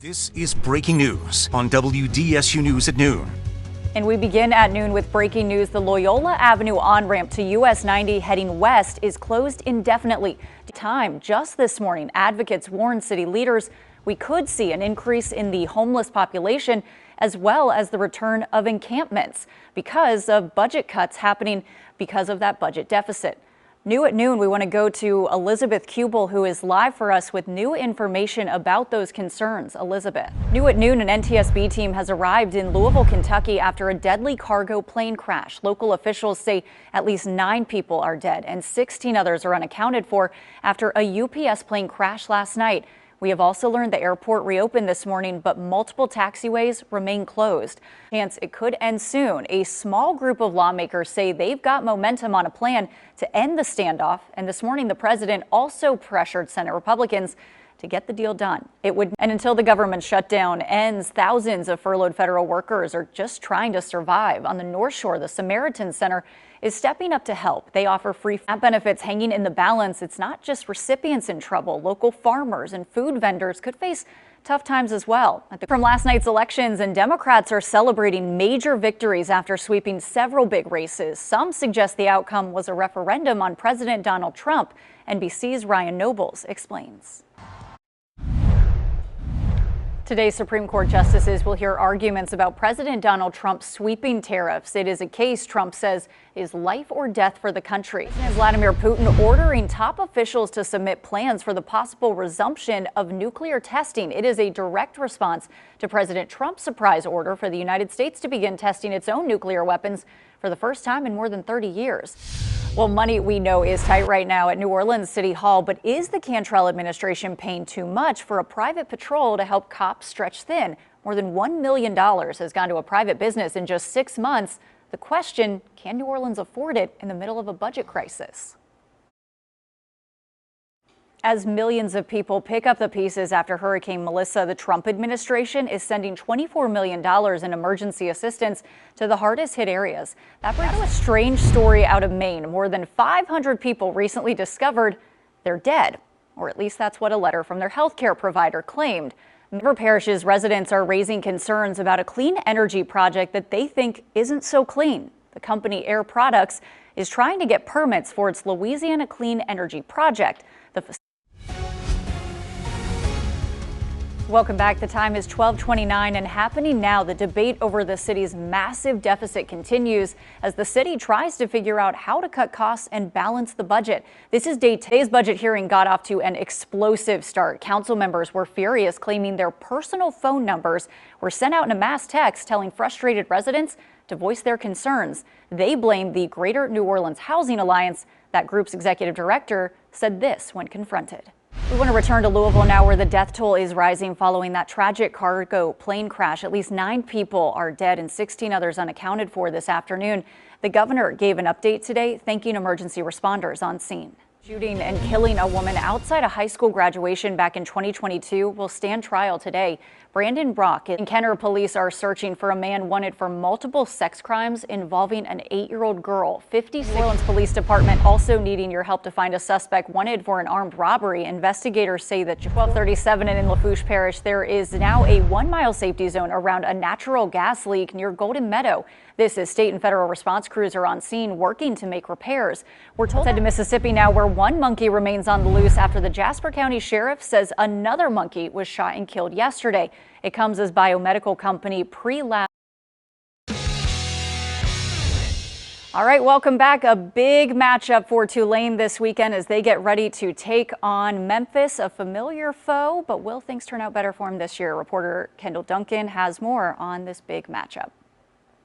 This is breaking news on WDSU News at noon. And we begin at noon with breaking news. The Loyola Avenue on-ramp to US 90 heading west is closed indefinitely. Just this morning, advocates warned city leaders we could see an increase in the homeless population as well as the return of encampments because of budget cuts happening because of that budget deficit. New at noon, we want to go to Elizabeth Kubel, who is live for us with new information about those concerns. Elizabeth. New at noon, an NTSB team has arrived in Louisville, Kentucky after a deadly cargo plane crash. Local officials say at least 9 people are dead and 16 others are unaccounted for after a UPS plane crashed last night. We have also learned the airport reopened this morning, but multiple taxiways remain closed. Chance it could end soon. A small group of lawmakers say they've got momentum on a plan to end the standoff. And this morning, the president also pressured Senate Republicans to get the deal done. And until the government shutdown ends, thousands of furloughed federal workers are just trying to survive. On the North Shore, the Samaritan Center is stepping up to help. They offer free benefits hanging in the balance. It's not just recipients in trouble. Local farmers and food vendors could face tough times as well. From last night's elections, and Democrats are celebrating major victories after sweeping several big races. Some suggest the outcome was a referendum on President Donald Trump. NBC's Ryan Nobles explains. Today, Supreme Court justices will hear arguments about President Donald Trump's sweeping tariffs. It is a case Trump says is life or death for the country. President Vladimir Putin ordering top officials to submit plans for the possible resumption of nuclear testing. It is a direct response to President Trump's surprise order for the United States to begin testing its own nuclear weapons for the first time in more than 30 years. Well, money we know is tight right now at New Orleans City Hall, but is the Cantrell administration paying too much for a private patrol to help cops stretch thin? More than $1 million has gone to a private business in just 6 months. The question, can New Orleans afford it in the middle of a budget crisis? As millions of people pick up the pieces after Hurricane Melissa, the Trump administration is sending $24 million in emergency assistance to the hardest hit areas. That brings a strange story out of Maine. More than 500 people recently discovered they're dead, or at least that's what a letter from their health care provider claimed. River Parish's residents are raising concerns about a clean energy project that they think isn't so clean. The company Air Products is trying to get permits for its Louisiana Clean Energy Project. Welcome back. The time is 12:29 and happening now. The debate over the city's massive deficit continues as the city tries to figure out how to cut costs and balance the budget. Today's budget hearing got off to an explosive start. Council members were furious, claiming their personal phone numbers were sent out in a mass text telling frustrated residents to voice their concerns. They blamed the Greater New Orleans Housing Alliance. That group's executive director said this when confronted. We want to return to Louisville now, where the death toll is rising following that tragic cargo plane crash. At least 9 people are dead and 16 others unaccounted for this afternoon. The governor gave an update today, thanking emergency responders on scene. Shooting and killing a woman outside a high school graduation back in 2022 will stand trial today. Brandon Brock and Kenner police are searching for a man wanted for multiple sex crimes involving an 8-year-old girl. 56 New Orleans Police Department also needing your help to find a suspect wanted for an armed robbery. Investigators say that 1237 and in Lafourche Parish, there is now a 1-mile safety zone around a natural gas leak near Golden Meadow. This is state and federal response crews are on scene working to make repairs. We're told to Mississippi now, where one monkey remains on the loose after the Jasper County Sheriff says another monkey was shot and killed yesterday. It comes as biomedical company Pre-Lab. All right, welcome back. A big matchup for Tulane this weekend as they get ready to take on Memphis, a familiar foe. But will things turn out better for them this year? Reporter Kendall Duncan has more on this big matchup.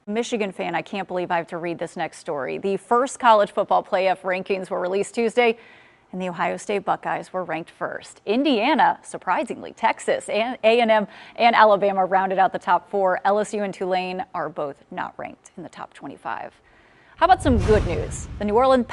Michigan fan, I can't believe I have to read this next story. The first college football playoff rankings were released Tuesday, and the Ohio State Buckeyes were ranked first. Indiana, surprisingly, Texas, and A&M and Alabama rounded out the top 4. LSU and Tulane are both not ranked in the top 25. How about some good news? The New Orleans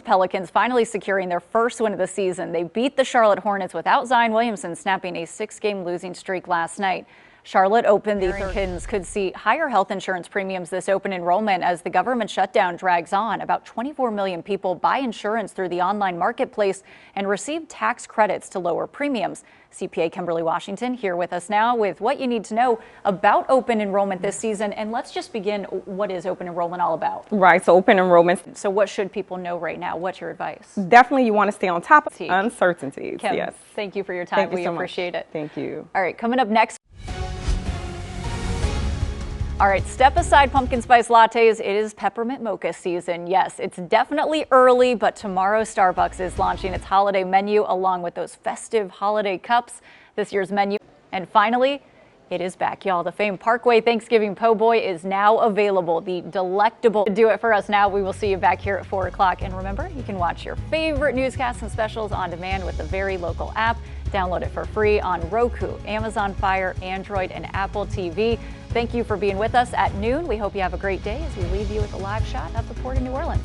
Pelicans finally securing their first win of the season. They beat the Charlotte Hornets without Zion Williamson snapping a 6-game losing streak last night. Charlotte opened the Americans could see higher health insurance premiums this open enrollment as the government shutdown drags on. About 24 million people buy insurance through the online marketplace and receive tax credits to lower premiums. CPA Kimberly Washington here with us now with what you need to know about open enrollment this season. And let's just begin. What is open enrollment all about? Right, so open enrollment. So what should people know right now? What's your advice? Definitely you want to stay on top of uncertainties. Kim, yes. Thank you for your time. We appreciate it. Thank you. All right, coming up next. All right, step aside pumpkin spice lattes. It is peppermint mocha season. Yes, it's definitely early, but tomorrow Starbucks is launching its holiday menu along with those festive holiday cups. This year's menu. And finally, it is back, y'all. The famed Parkway Thanksgiving Po' Boy is now available. The delectable. Do it for us now. We will see you back here at 4 o'clock. And remember, you can watch your favorite newscasts and specials on demand with the very local app. Download it for free on Roku, Amazon Fire, Android, and Apple TV. Thank you for being with us at noon. We hope you have a great day as we leave you with a live shot of the Port of New Orleans.